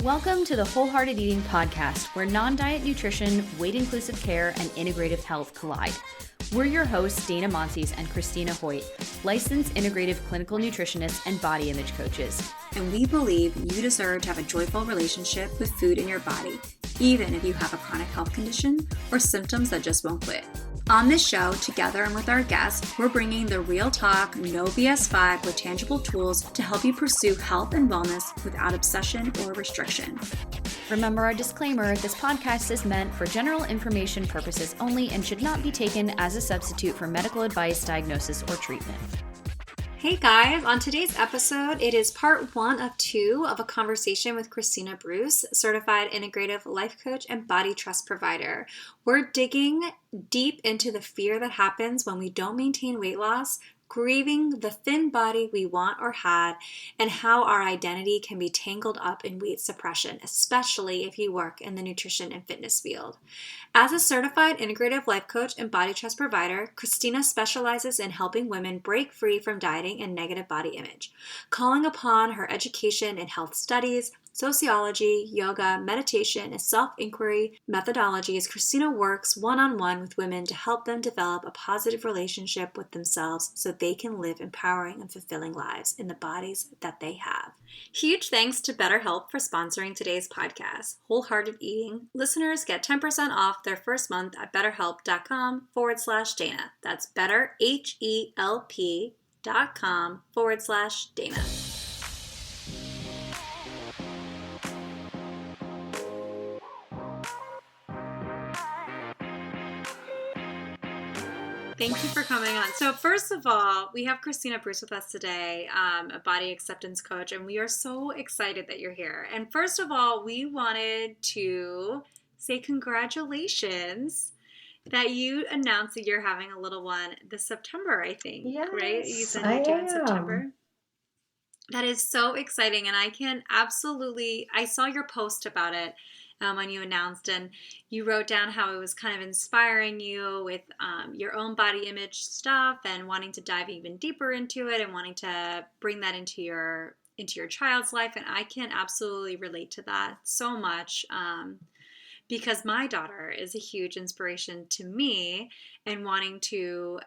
Welcome to the Wholehearted Eating Podcast, where non-diet nutrition, weight-inclusive care, and integrative health collide. We're your hosts, Dana Montes and Christina Hoyt, licensed integrative clinical nutritionists and body image coaches. And we believe you deserve to have a joyful relationship with food in your body, even if you have a chronic health condition or symptoms that just won't quit. On this show, together and with our guests, we're bringing the real talk, no BS vibe with tangible tools to help you pursue health and wellness without obsession or restriction. Remember our disclaimer, this podcast is meant for general information purposes only and should not be taken as a substitute for medical advice, diagnosis, or treatment. Hey guys, on today's episode, it is part 1 of 2 of a conversation with Christina Bruce, certified integrative life coach and body trust provider. We're digging deep into the fear that happens when we don't maintain weight loss, grieving the thin body we want or had, and how our identity can be tangled up in weight suppression, especially if you work in the nutrition and fitness field. As a certified integrative life coach and body trust provider, Christina specializes in helping women break free from dieting and negative body image, calling upon her education in health studies, sociology, yoga, meditation, and self-inquiry methodologies. Christina works one-on-one with women to help them develop a positive relationship with themselves so they can live empowering and fulfilling lives in the bodies that they have. Huge thanks to BetterHelp for sponsoring today's podcast. Wholehearted Eating listeners get 10% off their first month at betterhelp.com/Dana. That's betterhelp.com/Dana. Thank you for coming on. So first of all, we have Christina Bruce with us today, a body acceptance coach, and we are so excited that you're here. And first of all, we wanted to say congratulations that you announced that you're having a little one this September, I think, yes, right? You said you're due in September. That is so exciting, and I saw your post about it when you announced, and you wrote down how it was kind of inspiring you with your own body image stuff and wanting to dive even deeper into it and wanting to bring that into your child's life. And I can absolutely relate to that so much because my daughter is a huge inspiration to me, and wanting to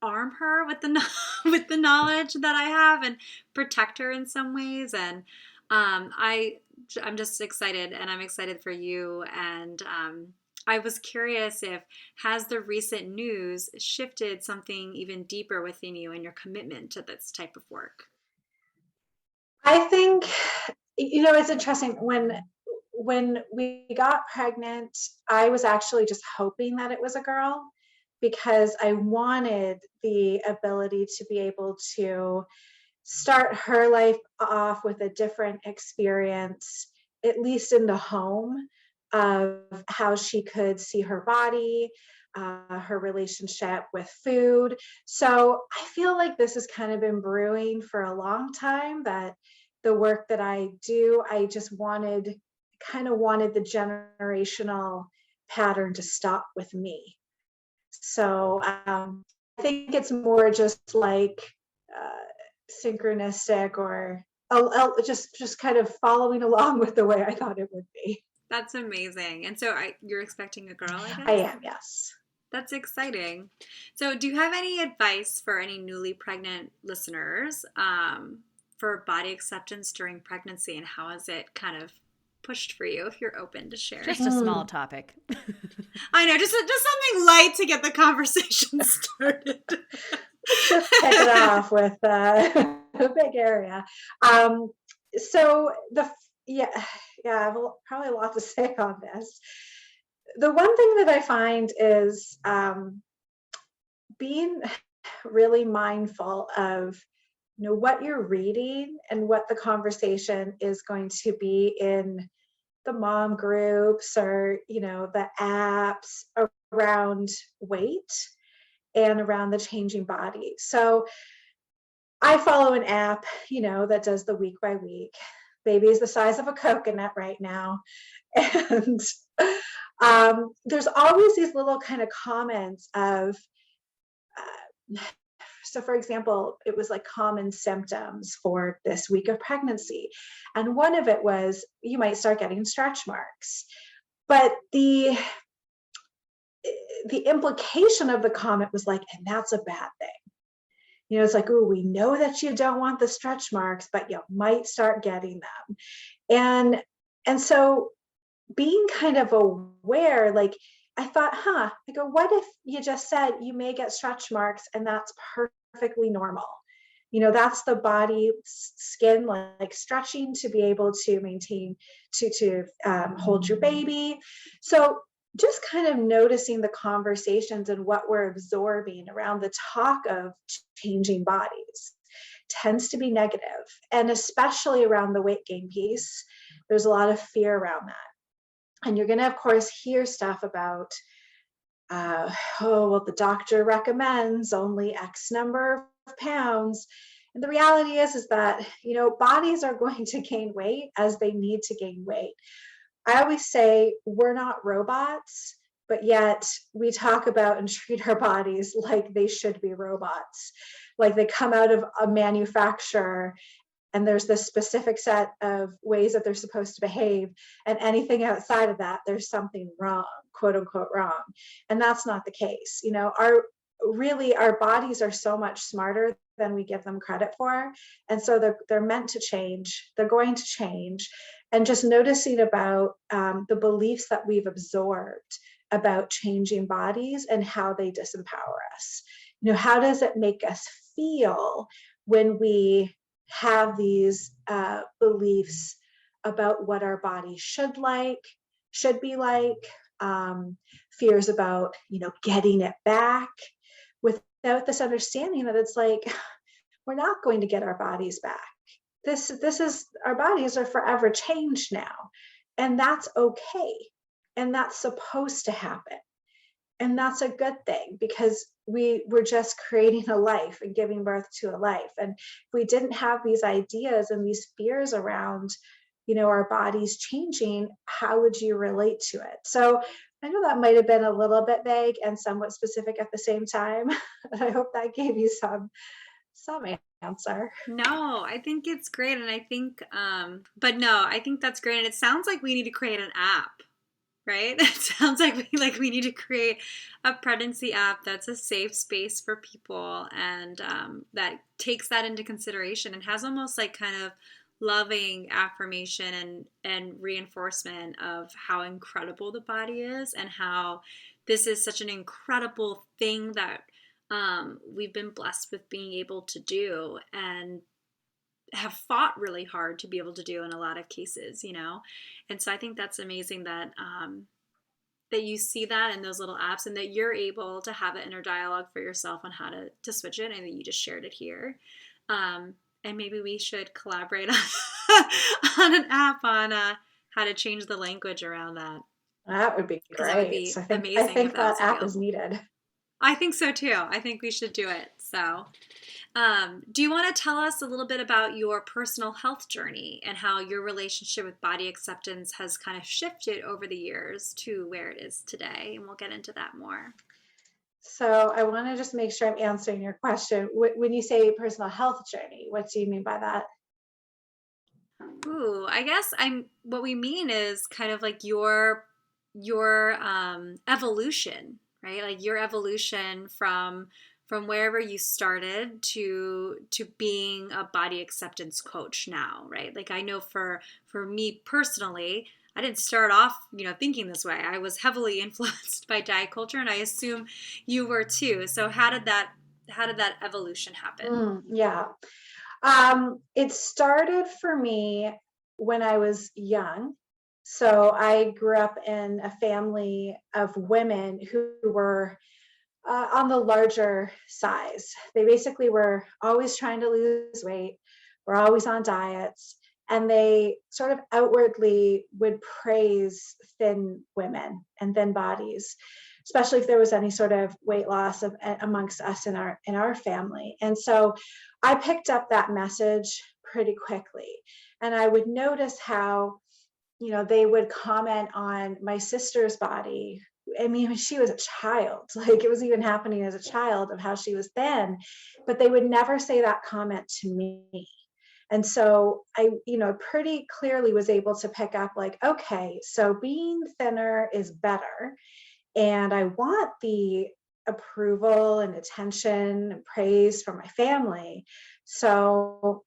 arm her with the knowledge that I have and protect her in some ways. And I'm just excited, and I'm excited for you. And I was curious has the recent news shifted something even deeper within you and your commitment to this type of work? I think, it's interesting. When we got pregnant, I was actually just hoping that it was a girl because I wanted the ability to be able to start her life off with a different experience, at least in the home, of how she could see her body, her relationship with food. So I feel like this has kind of been brewing for a long time, that the work that I do, I just wanted the generational pattern to stop with me. So I think it's more just like synchronistic, or just kind of following along with the way I thought it would be. That's amazing. And so you're expecting a girl, I guess? I am, yes. That's exciting. So do you have any advice for any newly pregnant listeners for body acceptance during pregnancy, and how has it kind of pushed for you, if you're open to share? Just a small topic. I know, just something light to get the conversation started. Just kick it off with a big area. So I have probably a lot to say on this. The one thing that I find is being really mindful of what you're reading and what the conversation is going to be in the mom groups or the apps around weight and around the changing body. So I follow an app, that does the week by week. Baby is the size of a coconut right now. And there's always these little kind of comments of, So for example, it was like common symptoms for this week of pregnancy. And one of it was you might start getting stretch marks. But the implication of the comment was like, and that's a bad thing. It's like, oh, we know that you don't want the stretch marks, but you might start getting them. And so being kind of aware, like I thought, I go, what if you just said you may get stretch marks and that's perfectly normal? That's the body skin like stretching to be able to maintain, to hold your baby. So just kind of noticing the conversations and what we're absorbing around the talk of changing bodies tends to be negative. And especially around the weight gain piece, there's a lot of fear around that. And you're going to, of course, hear stuff about, the doctor recommends only X number of pounds. And the reality is that, bodies are going to gain weight as they need to gain weight. I always say we're not robots, but yet we talk about and treat our bodies like they should be robots, like they come out of a manufacturer and there's this specific set of ways that they're supposed to behave, and anything outside of that, there's something wrong, quote unquote wrong. And that's not the case. Our bodies are so much smarter than we give them credit for. And so they're meant to change. They're going to change. And just noticing about the beliefs that we've absorbed about changing bodies and how they disempower us. How does it make us feel when we have these beliefs about what our body should be like, fears about, getting it back, without this understanding that it's like, we're not going to get our bodies back. This is, our bodies are forever changed now. And that's okay. And that's supposed to happen. And that's a good thing, because we're just creating a life and giving birth to a life. And if we didn't have these ideas and these fears around, our bodies changing, how would you relate to it? So I know that might have been a little bit vague and somewhat specific at the same time. I hope that gave you some answer. No, I think it's great. And I think, I think that's great. And it sounds like we need to create an app, right? It sounds like we need to create a pregnancy app that's a safe space for people, and that takes that into consideration and has almost like kind of loving affirmation and reinforcement of how incredible the body is, and how this is such an incredible thing that we've been blessed with being able to do, and have fought really hard to be able to do in a lot of cases, And so I think that's amazing that that you see that in those little apps, and that you're able to have an inner dialogue for yourself on how to switch it, and that you just shared it here. And maybe we should collaborate on an app on how to change the language around that. That would be great. That would be amazing. I think that app is needed. I think so too. I think we should do it. So, do you want to tell us a little bit about your personal health journey and how your relationship with body acceptance has kind of shifted over the years to where it is today? And we'll get into that more. So I want to just make sure I'm answering your question. When you say personal health journey, what do you mean by that? Ooh, I guess what we mean is kind of like your evolution, right? Like your evolution from wherever you started to being a body acceptance coach now, right? Like I know for me personally, I didn't start off, thinking this way. I was heavily influenced by diet culture, and I assume you were too. So how did that evolution happen? It started for me when I was young. So I grew up in a family of women who were on the larger size. They basically were always trying to lose weight, were always on diets, and they sort of outwardly would praise thin women and thin bodies, especially if there was any sort of weight loss amongst us in our family. And so I picked up that message pretty quickly. And I would notice how, they would comment on my sister's body I mean, she was a child, like it was even happening as a child of how she was thin, but they would never say that comment to me. And so I, pretty clearly was able to pick up like, okay, so being thinner is better. And I want the approval and attention and praise from my family. So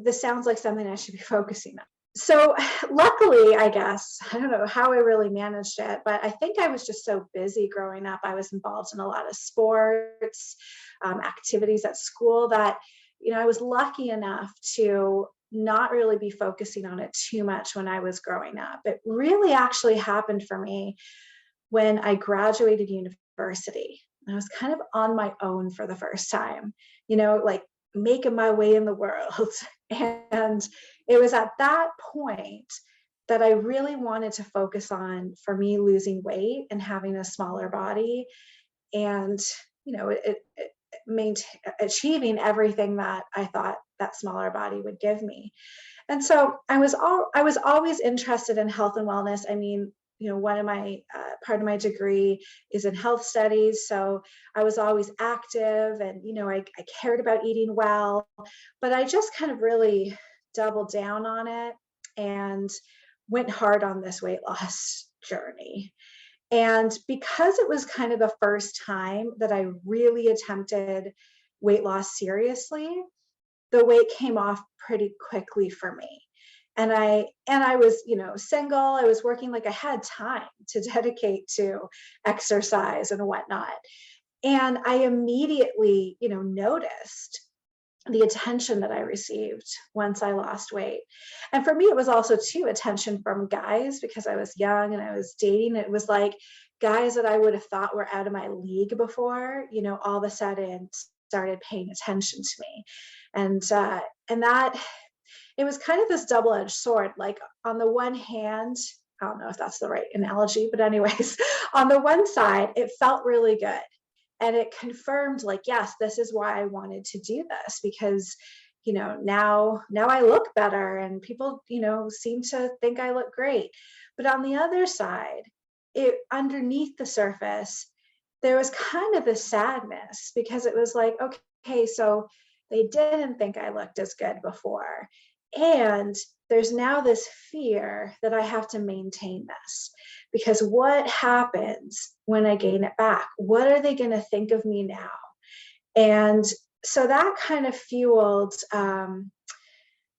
this sounds like something I should be focusing on. So luckily, I guess, I don't know how I really managed it, but I think I was just so busy growing up. I was involved in a lot of sports, activities at school that, I was lucky enough to not really be focusing on it too much when I was growing up. It really actually happened for me when I graduated university. I was kind of on my own for the first time, like making my way in the world. And it was at that point that I really wanted to focus on, for me, losing weight and having a smaller body and, achieving everything that I thought that smaller body would give me. And so I was always interested in health and wellness. I mean, one of my part of my degree is in health studies, so I was always active, and I cared about eating well, but I just kind of really doubled down on it and went hard on this weight loss journey. And because it was kind of the first time that I really attempted weight loss seriously, the weight came off pretty quickly for me. And I was, single. I was working, like I had time to dedicate to exercise and whatnot. And I immediately, noticed the attention that I received once I lost weight. And for me, it was also too attention from guys because I was young and I was dating. It was like guys that I would have thought were out of my league before, all of a sudden started paying attention to me. And that it was kind of this double-edged sword. Like on the one hand, I don't know if that's the right analogy, but anyways, on the one side, it felt really good. And it confirmed like, yes, this is why I wanted to do this because, now I look better and people, seem to think I look great. But on the other side, underneath the surface, there was kind of this sadness because it was like, okay, so they didn't think I looked as good before. And there's now this fear that I have to maintain this because what happens when I gain it back? What are they going to think of me now? And so that kind of fueled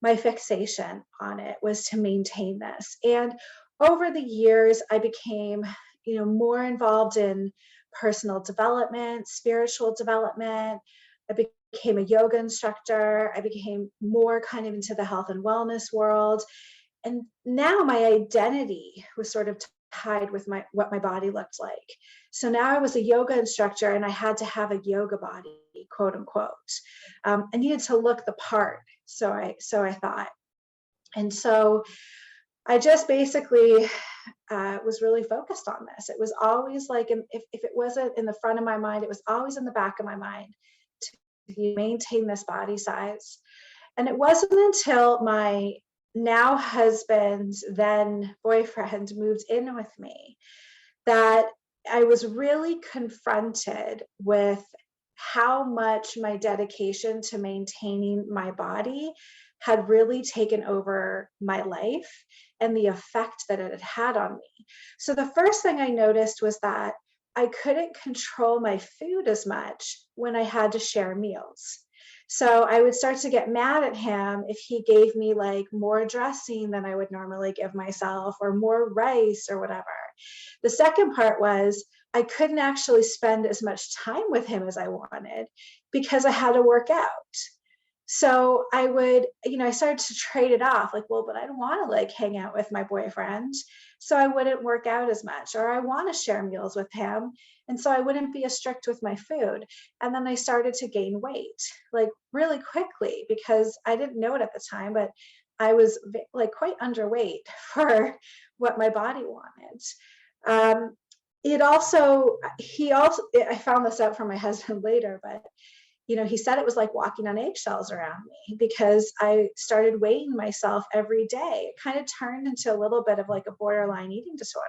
my fixation on it, was to maintain this. And over the years, I became, more involved in personal development, spiritual development. I became a yoga instructor. I became more kind of into the health and wellness world. And now my identity was sort of tied with what my body looked like. So now I was a yoga instructor and I had to have a yoga body, quote unquote. I needed to look the part. So I thought. And so I just basically was really focused on this. It was always like, if it wasn't in the front of my mind, it was always in the back of my mind to maintain this body size. And it wasn't until my now husband, then boyfriend, moved in with me that I was really confronted with how much my dedication to maintaining my body had really taken over my life and the effect that it had had on me. So the first thing I noticed was that I couldn't control my food as much when I had to share meals. So I would start to get mad at him if he gave me like more dressing than I would normally give myself, or more rice or whatever. The second part was I couldn't actually spend as much time with him as I wanted because I had to work out. So I would, I started to trade it off, like, well, but I don't want to like hang out with my boyfriend, so I wouldn't work out as much, or I want to share meals with him, and so I wouldn't be as strict with my food. And then I started to gain weight like really quickly because I didn't know it at the time, but I was like quite underweight for what my body wanted. I found this out from my husband later, but he said it was like walking on eggshells around me because I started weighing myself every day. It kind of turned into a little bit of like a borderline eating disorder,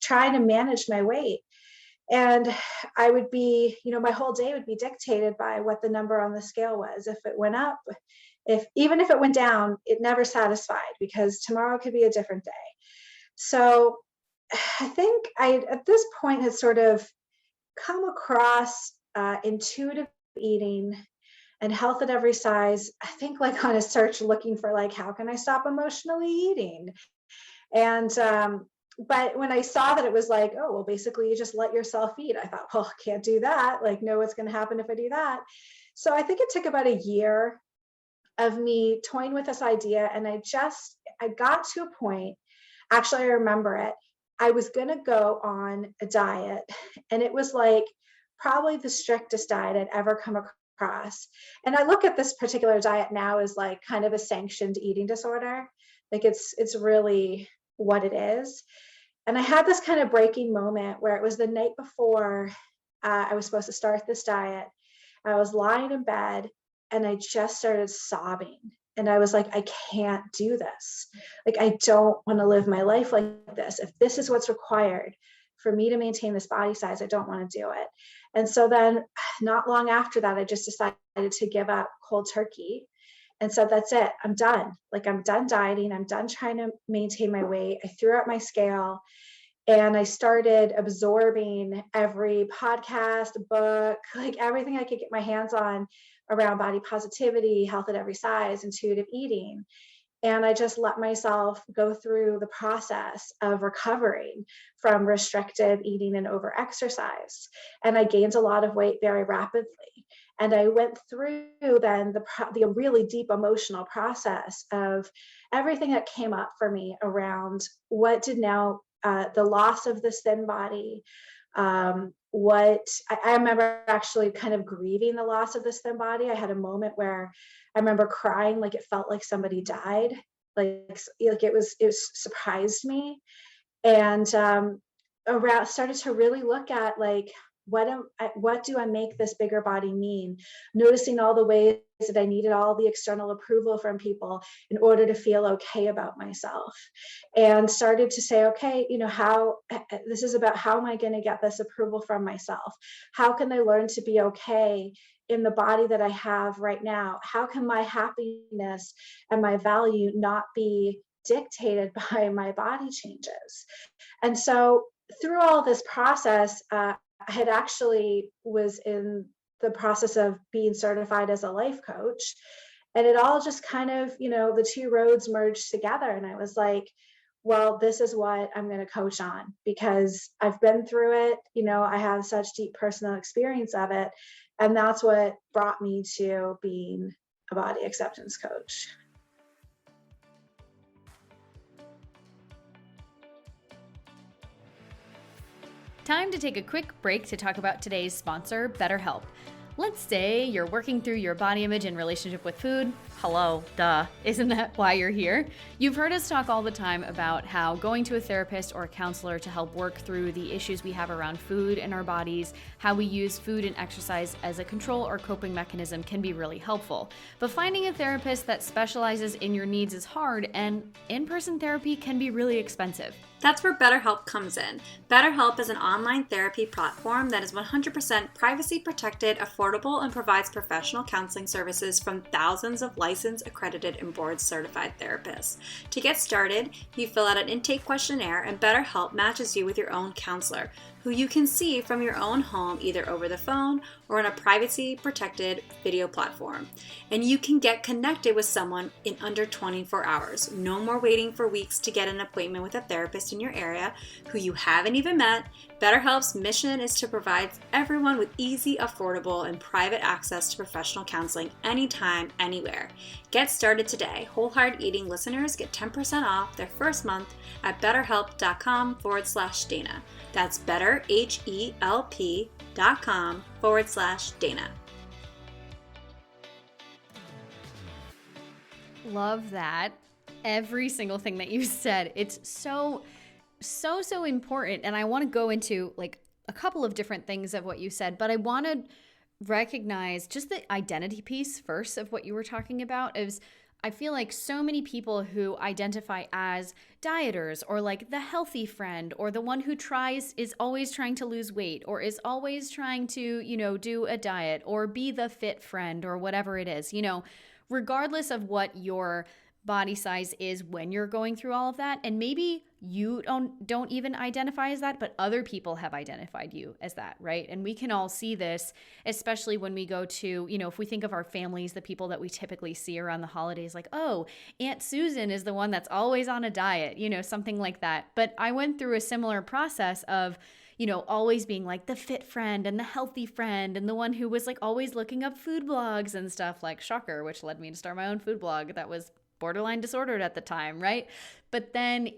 trying to manage my weight. And I would be, my whole day would be dictated by what the number on the scale was. If it went up, even if it went down, it never satisfied because tomorrow could be a different day. So I think I, at this point, had sort of come across intuitive eating and health at every size. I think like on a search looking for like, how can I stop emotionally eating? And but when I saw that it was like, oh, well, basically you just let yourself eat, I thought, well, I can't do that. Like, know what's going to happen if I do that. So I think it took about a year of me toying with this idea. And I got to a point, actually, I remember it. I was going to go on a diet, and it was like probably the strictest diet I'd ever come across. And I look at this particular diet now as like kind of a sanctioned eating disorder. Like it's really what it is. And I had this kind of breaking moment where it was the night before I was supposed to start this diet. I was lying in bed and I just started sobbing. And I was like, I can't do this. Like, I don't want to live my life like this. If this is what's required for me to maintain this body size, I don't want to do it. And so then not long after that, I just decided to give up cold turkey. And so that's it. I'm done. Like, I'm done dieting. I'm done trying to maintain my weight. I threw out my scale and I started absorbing every podcast, book, like everything I could get my hands on around body positivity, health at every size, intuitive eating. And I just let myself go through the process of recovering from restrictive eating and over exercise. And I gained a lot of weight very rapidly. And I went through then the really deep emotional process of everything that came up for me around what did now the loss of this thin body. What I remember actually kind of grieving the loss of this thin body. I had a moment where I remember crying, like it felt like somebody died, like it surprised me. And started to really look at like, what do I make this bigger body mean? Noticing all the ways that I needed all the external approval from people in order to feel okay about myself, and started to say, okay, this is about how am I going to get this approval from myself? How can I learn to be okay in the body that I have right now? How can my happiness and my value not be dictated by my body changes? And so through all this process, I had actually was in the process of being certified as a life coach, and it all just kind of, the two roads merged together. And I was like, well, this is what I'm going to coach on because I've been through it. I have such deep personal experience of it. And that's what brought me to being a body acceptance coach. Time to take a quick break to talk about today's sponsor, BetterHelp. Let's say you're working through your body image and relationship with food. Hello, duh. Isn't that why you're here? You've heard us talk all the time about how going to a therapist or a counselor to help work through the issues we have around food in our bodies, how we use food and exercise as a control or coping mechanism can be really helpful. But finding a therapist that specializes in your needs is hard, and in-person therapy can be really expensive. That's where BetterHelp comes in. BetterHelp is an online therapy platform that is 100% privacy protected, affordable, and provides professional counseling services from thousands of licensed, accredited, and board-certified therapists. To get started, you fill out an intake questionnaire, and BetterHelp matches you with your own counselor, who you can see from your own home either over the phone or on a privacy-protected video platform. And you can get connected with someone in under 24 hours. No more waiting for weeks to get an appointment with a therapist in your area who you haven't even met. BetterHelp's mission is to provide everyone with easy, affordable, and private access to professional counseling anytime, anywhere. Get started today. Whole Heart Eating listeners get 10% off their first month at betterhelp.com/Dana. That's betterhelp.com/Dana. Love that. Every single thing that you said. It's so important. And I want to go into like a couple of different things of what you said, but I want to recognize just the identity piece first of what you were talking about is I feel like so many people who identify as dieters or like the healthy friend or the one who is always trying to lose weight or is always trying to, do a diet or be the fit friend or whatever it is, regardless of what your body size is when you're going through all of that. And maybe you don't even identify as that, but other people have identified you as that, right? And we can all see this, especially when we go to, if we think of our families, the people that we typically see around the holidays, like, oh, Aunt Susan is the one that's always on a diet, something like that. But I went through a similar process of, always being like the fit friend and the healthy friend and the one who was like always looking up food blogs and stuff, like shocker, which led me to start my own food blog that was borderline disordered at the time, right? But then,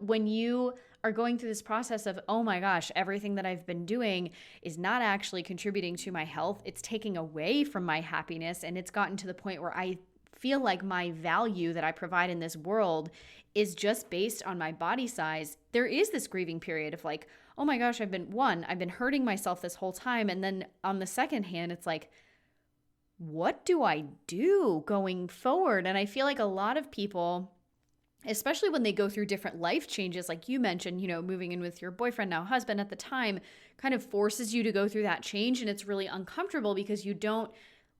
when you are going through this process of, oh my gosh, everything that I've been doing is not actually contributing to my health, it's taking away from my happiness, and it's gotten to the point where I feel like my value that I provide in this world is just based on my body size, there is this grieving period of like, oh my gosh, I've been hurting myself this whole time. And then on the second hand, it's like, what do I do going forward? And I feel like a lot of people, especially when they go through different life changes, like you mentioned, moving in with your boyfriend, now husband at the time, kind of forces you to go through that change. And it's really uncomfortable because you don't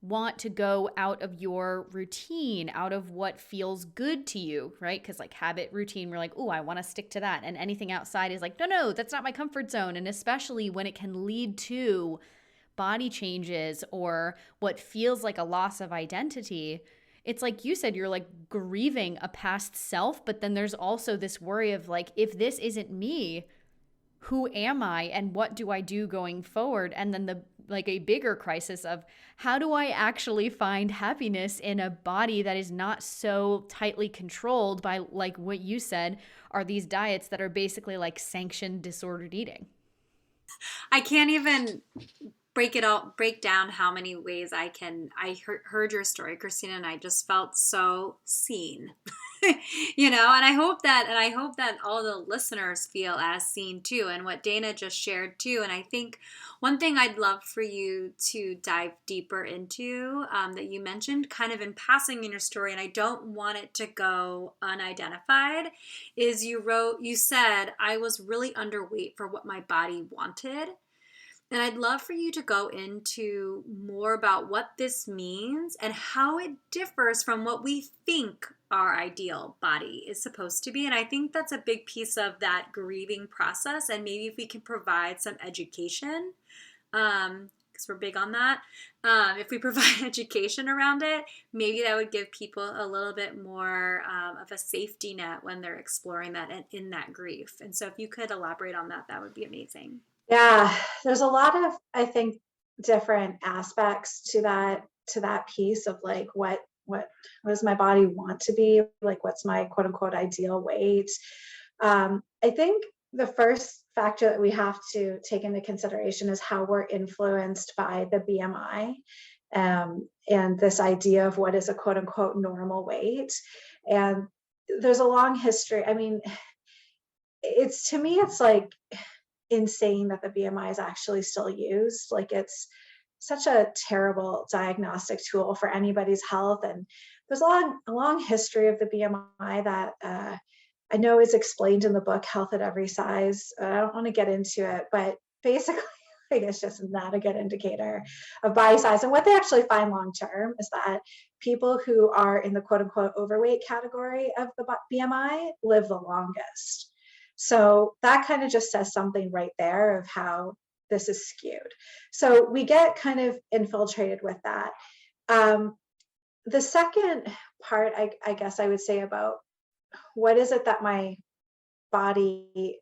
want to go out of your routine, out of what feels good to you, right? Because like habit, routine, we're like, oh, I want to stick to that. And anything outside is like, no, that's not my comfort zone. And especially when it can lead to body changes or what feels like a loss of identity, it's like you said, you're like grieving a past self, but then there's also this worry of like, if this isn't me, who am I and what do I do going forward? And then a bigger crisis of how do I actually find happiness in a body that is not so tightly controlled by, like what you said, are these diets that are basically like sanctioned disordered eating. I can't even break down how many ways I heard your story, Christina, and I just felt so seen. And I hope that all the listeners feel as seen too, and what Dana just shared too. And I think one thing I'd love for you to dive deeper into, that you mentioned kind of in passing in your story, and I don't want it to go unidentified, is you said, I was really underweight for what my body wanted. And I'd love for you to go into more about what this means and how it differs from what we think our ideal body is supposed to be. And I think that's a big piece of that grieving process. And maybe if we can provide some education, because we're big on that, if we provide education around it, maybe that would give people a little bit more of a safety net when they're exploring that and in that grief. And so if you could elaborate on that, that would be amazing. Yeah, there's a lot of, I think, different aspects to that piece of like what does my body want to be, like what's my quote unquote ideal weight. I think the first factor that we have to take into consideration is how we're influenced by the BMI, and this idea of what is a quote unquote normal weight. And there's a long history. I mean, to me, it's like insane that the BMI is actually still used. Like, it's such a terrible diagnostic tool for anybody's health. And there's a long history of the BMI that I know is explained in the book Health at Every Size. I don't want to get into it, but basically it's just not a good indicator of body size. And what they actually find long term is that people who are in the quote unquote overweight category of the BMI live the longest. So that kind of just says something right there of how this is skewed. So we get kind of infiltrated with that. The second part, I guess I would say about what is it that my body,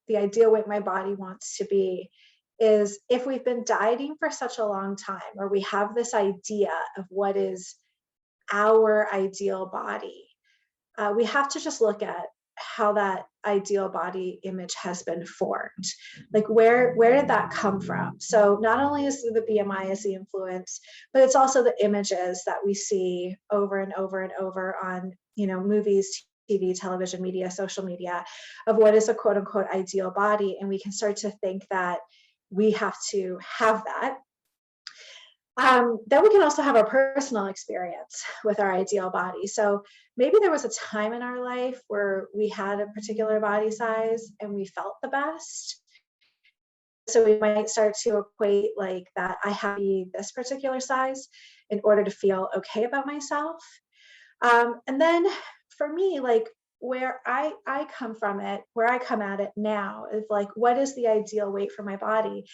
the ideal weight my body wants to be, is if we've been dieting for such a long time, or we have this idea of what is our ideal body, we have to just look at how that ideal body image has been formed. Like where did that come from? So not only is the BMI as the influence, but it's also the images that we see over and over and over on, movies, TV, television, media, social media, of what is a quote unquote ideal body. And we can start to think that we have to have that. Then we can also have our personal experience with our ideal body. So maybe there was a time in our life where we had a particular body size and we felt the best. So we might start to equate like that I have to be this particular size in order to feel okay about myself. And then for me, like where I come from it, where I come at it now is like, what is the ideal weight for my body?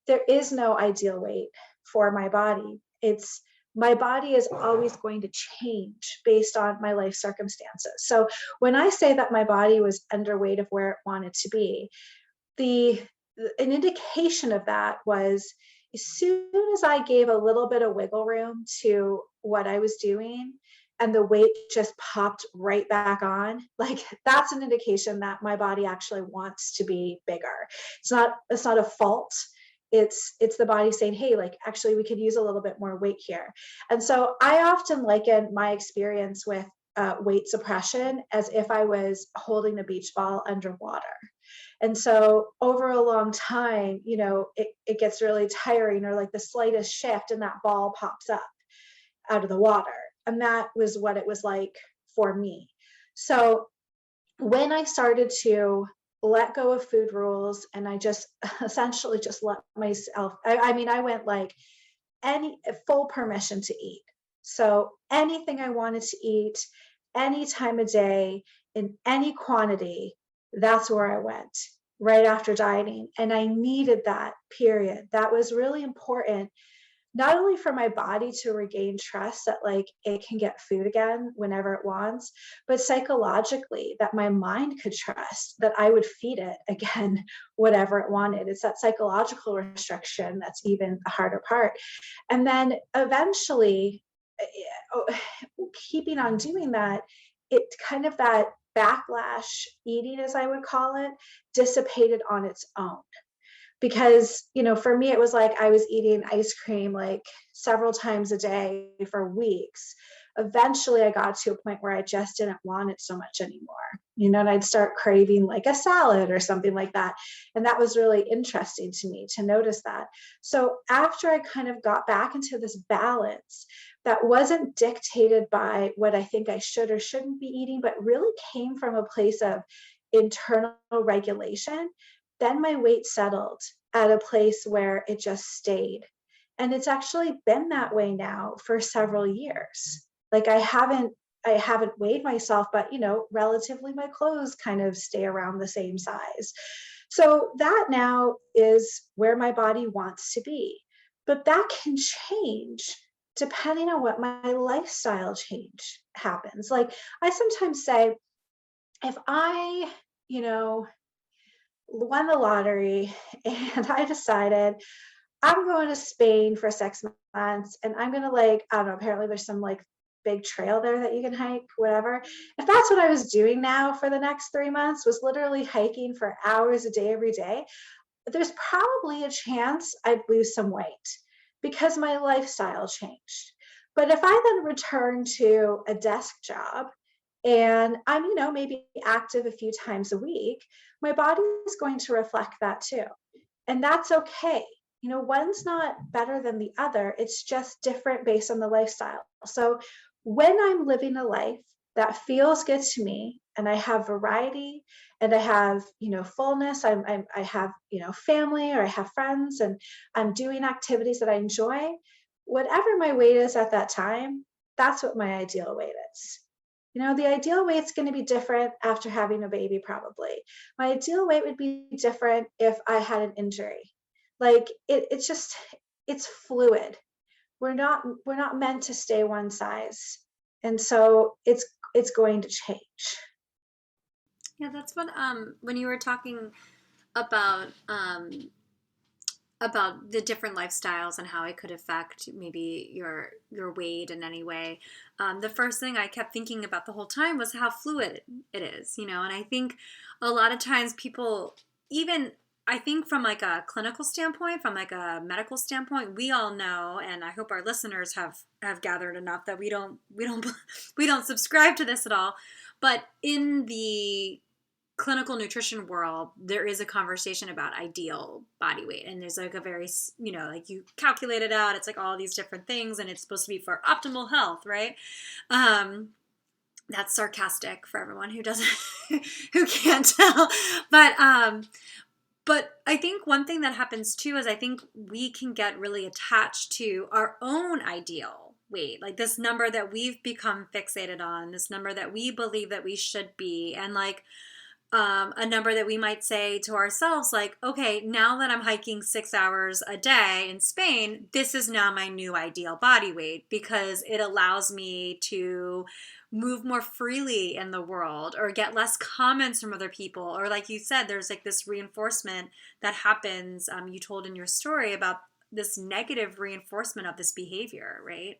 There is no ideal weight for my body. It's my body is always going to change based on my life circumstances. So when I say that my body was underweight of where it wanted to be, the an indication of that was as soon as I gave a little bit of wiggle room to what I was doing and the weight just popped right back on, like that's an indication that my body actually wants to be bigger. It's not a fault. It's the body saying, hey, like actually we could use a little bit more weight here. And so I often liken my experience with weight suppression as if I was holding a beach ball underwater. And so over a long time, it gets really tiring, or like the slightest shift and that ball pops up out of the water. And that was what it was like for me. So when I started to let go of food rules and I just essentially just let myself, I went like any full permission to eat. So anything I wanted to eat, any time of day, in any quantity, that's where I went right after dieting. And I needed that period. That was really important, not only for my body to regain trust that like it can get food again whenever it wants, but psychologically that my mind could trust that I would feed it again whatever it wanted. It's that psychological restriction that's even the harder part. And then eventually, keeping on doing that, it kind of that backlash eating, as I would call it, dissipated on its own. Because, for me, it was like I was eating ice cream like several times a day for weeks. Eventually, I got to a point where I just didn't want it so much anymore, and I'd start craving like a salad or something like that. And that was really interesting to me to notice that. So after I kind of got back into this balance that wasn't dictated by what I think I should or shouldn't be eating, but really came from a place of internal regulation, then my weight settled at a place where it just stayed. And it's actually been that way now for several years. Like I haven't weighed myself, but relatively my clothes kind of stay around the same size. So that now is where my body wants to be. But that can change depending on what my lifestyle change happens. Like I sometimes say, if I, you know, won the lottery and I decided I'm going to Spain for 6 months and I'm going to like, I don't know, apparently there's some like big trail there that you can hike, whatever. If that's what I was doing now for the next 3 months, was literally hiking for hours a day, every day, there's probably a chance I'd lose some weight because my lifestyle changed. But if I then return to a desk job and I'm, maybe active a few times a week, my body is going to reflect that too. And that's okay. One's not better than the other. It's just different based on the lifestyle. So when I'm living a life that feels good to me and I have variety and I have, fullness, I have, family, or I have friends and I'm doing activities that I enjoy, whatever my weight is at that time, that's what my ideal weight is. The ideal weight's going to be different after having a baby, probably. My ideal weight would be different if I had an injury. Like it's fluid. We're not meant to stay one size. And so it's going to change. Yeah, that's what when you were talking about the different lifestyles and how it could affect maybe your weight in any way. The first thing I kept thinking about the whole time was how fluid it is, and I think a lot of times people, even I think from like a clinical standpoint, from like a medical standpoint, we all know, and I hope our listeners have gathered enough that we don't we don't subscribe to this at all, but in the clinical nutrition world, there is a conversation about ideal body weight. And there's like a very, like you calculate it out. It's like all these different things, and it's supposed to be for optimal health, right? That's sarcastic for everyone who doesn't, who can't tell. But I think one thing that happens too is I think we can get really attached to our own ideal weight, like this number that we've become fixated on, this number that we believe that we should be. And like, a number that we might say to ourselves, like, okay, now that I'm hiking 6 hours a day in Spain, this is now my new ideal body weight, because it allows me to move more freely in the world or get less comments from other people. Or like you said, there's like this reinforcement that happens. You told in your story about this negative reinforcement of this behavior, right?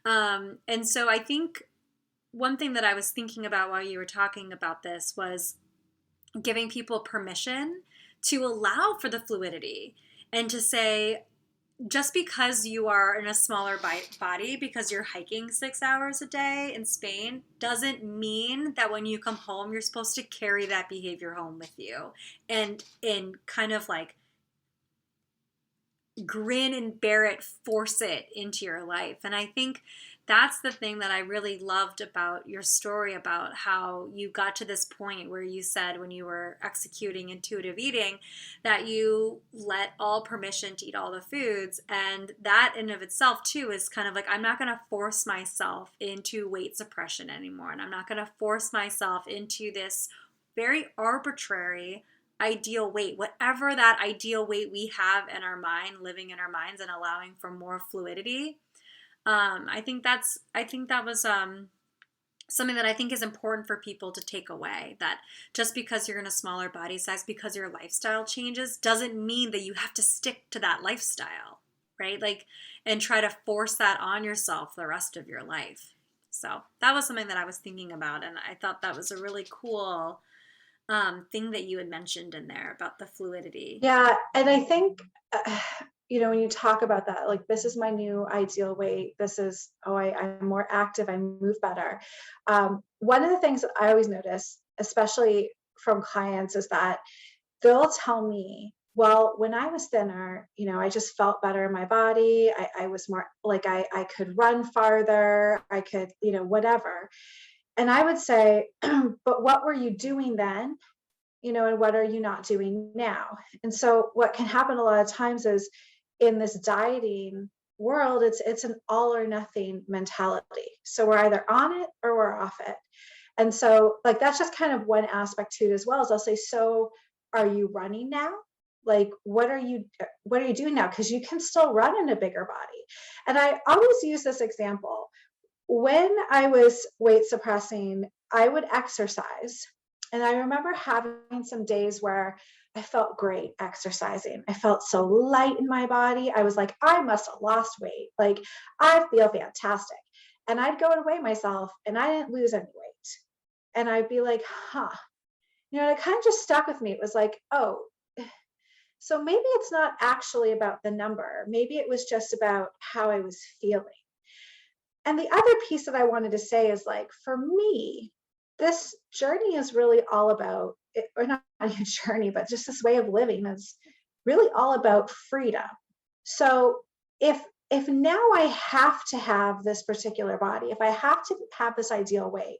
And so I think one thing that I was thinking about while you were talking about this was giving people permission to allow for the fluidity and to say, just because you are in a smaller body, because you're hiking 6 hours a day in Spain, doesn't mean that when you come home, you're supposed to carry that behavior home with you and kind of like grin and bear it, force it into your life. And I think that's the thing that I really loved about your story, about how you got to this point where you said when you were executing intuitive eating that you let all permission to eat all the foods. And that in of itself too is kind of like, I'm not going to force myself into weight suppression anymore. And I'm not going to force myself into this very arbitrary ideal weight, whatever that ideal weight we have in our mind, living in our minds and allowing for more fluidity. I think that was something that I think is important for people to take away, that just because you're in a smaller body size, because your lifestyle changes, doesn't mean that you have to stick to that lifestyle, right? Like, and try to force that on yourself the rest of your life. So that was something that I was thinking about. And I thought that was a really cool thing that you had mentioned in there about the fluidity. Yeah. And I think, when you talk about that, like, this is my new ideal weight. This is, I'm more active. I move better. One of the things that I always notice, especially from clients, is that they'll tell me, well, when I was thinner, I just felt better in my body. I was more like, I could run farther. I could, whatever. And I would say, but what were you doing then? And what are you not doing now? And so what can happen a lot of times is, in this dieting world, it's an all or nothing mentality. So we're either on it or we're off it. And so like, that's just kind of one aspect to it as well, as I'll say, so are you running now? Like, what are you doing now? Because you can still run in a bigger body. And I always use this example. When I was weight suppressing, I would exercise. And I remember having some days where I felt great exercising. I felt so light in my body. I was like, I must have lost weight. Like, I feel fantastic. And I'd go and weigh myself and I didn't lose any weight. And I'd be like, and it kind of just stuck with me. It was like, oh, so maybe it's not actually about the number. Maybe it was just about how I was feeling. And the other piece that I wanted to say is, like, for me, this journey is really all about, or not a journey, but just this way of living is really all about freedom. So if now I have to have this particular body, if I have to have this ideal weight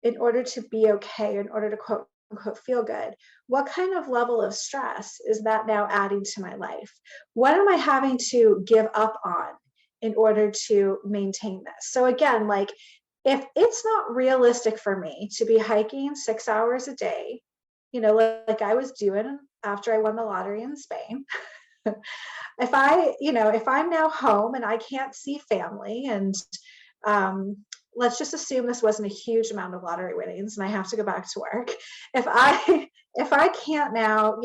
in order to be okay, in order to quote unquote feel good, what kind of level of stress is that now adding to my life? What am I having to give up on in order to maintain this? So again, like, if it's not realistic for me to be hiking 6 hours a day, like I was doing after I won the lottery in Spain, if I'm now home and I can't see family, and let's just assume this wasn't a huge amount of lottery winnings and I have to go back to work. If I can't now,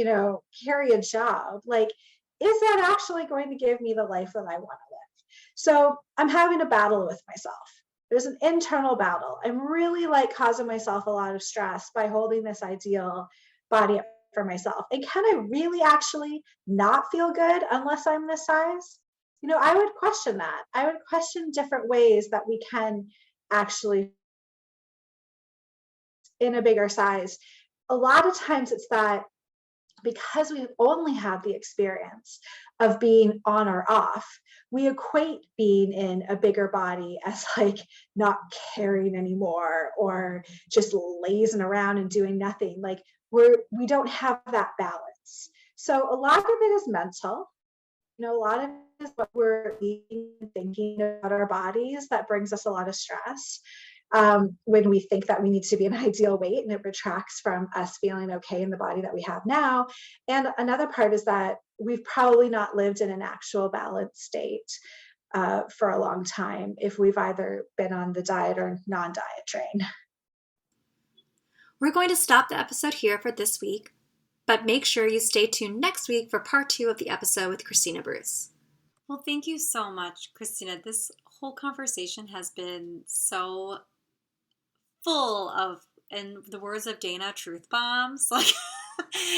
carry a job, like, is that actually going to give me the life that I want to live? So I'm having a battle with myself. There's an internal battle. I'm really like causing myself a lot of stress by holding this ideal body up for myself. And can I really actually not feel good unless I'm this size? I would question that. I would question different ways that we can actually in a bigger size. a lot of times it's that because we only have the experience of being on or off, we equate being in a bigger body as like not caring anymore or just lazing around and doing nothing. Like we don't have that balance. So a lot of it is mental. A lot of it is what we're eating and thinking about our bodies that brings us a lot of stress. When we think that we need to be an ideal weight, and it retracts from us feeling okay in the body that we have now. And another part is that we've probably not lived in an actual balanced state for a long time if we've either been on the diet or non-diet train. We're going to stop the episode here for this week, but make sure you stay tuned next week for part 2 of the episode with Christina Bruce. Well, thank you so much, Christina. This whole conversation has been so full of, in the words of Dana, truth bombs, like,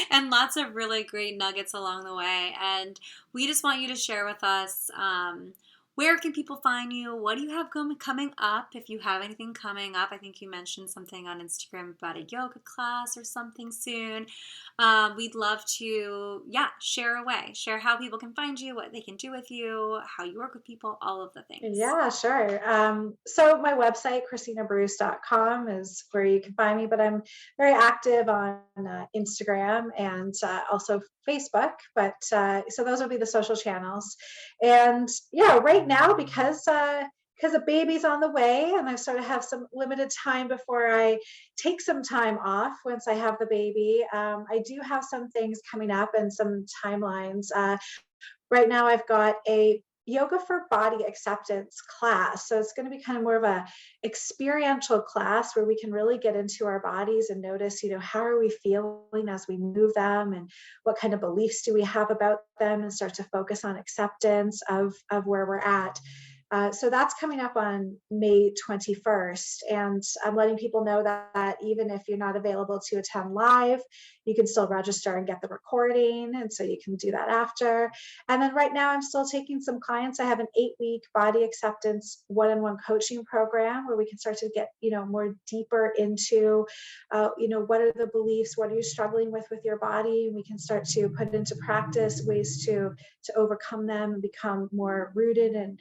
and lots of really great nuggets along the way. And we just want you to share with us, where can people find you? What do you have coming up? If you have anything coming up, I think you mentioned something on Instagram about a yoga class or something soon. We'd love to, share away. Share how people can find you, what they can do with you, how you work with people, all of the things. Yeah, sure. So my website, ChristinaBruce.com, is where you can find me, but I'm very active on Instagram and also Facebook. But so those will be the social channels. And right now, because a baby's on the way and I sort of have some limited time before I take some time off once I have the baby, I do have some things coming up and some timelines. Right now I've got a yoga for body acceptance class. So it's going to be kind of more of a experiential class where we can really get into our bodies and notice, how are we feeling as we move them and what kind of beliefs do we have about them, and start to focus on acceptance of where we're at. So that's coming up on May 21st. And I'm letting people know that even if you're not available to attend live, you can still register and get the recording. And so you can do that after. And then right now I'm still taking some clients. I have an 8-week body acceptance one-on-one coaching program where we can start to get, more deeper into, what are the beliefs, what are you struggling with your body? And we can start to put into practice ways to overcome them and become more rooted and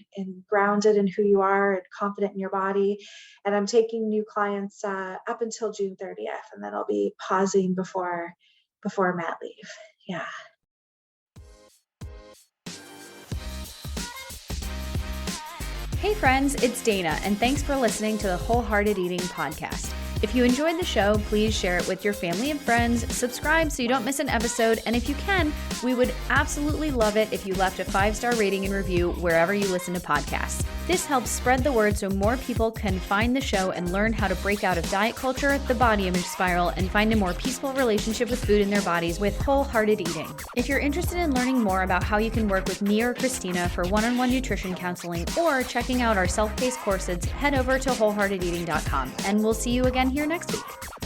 grounded in who you are and confident in your body. And I'm taking new clients up until June 30th, and then I'll be pausing before mat leave. Yeah. Hey friends, it's Dana, and thanks for listening to the Wholehearted Eating Podcast. If you enjoyed the show, please share it with your family and friends, subscribe so you don't miss an episode, and if you can, we would absolutely love it if you left a 5-star rating and review wherever you listen to podcasts. This helps spread the word so more people can find the show and learn how to break out of diet culture, the body image spiral, and find a more peaceful relationship with food in their bodies with wholehearted eating. If you're interested in learning more about how you can work with me or Christina for one-on-one nutrition counseling or checking out our self-paced courses, head over to wholeheartedeating.com, and we'll see you again here next week.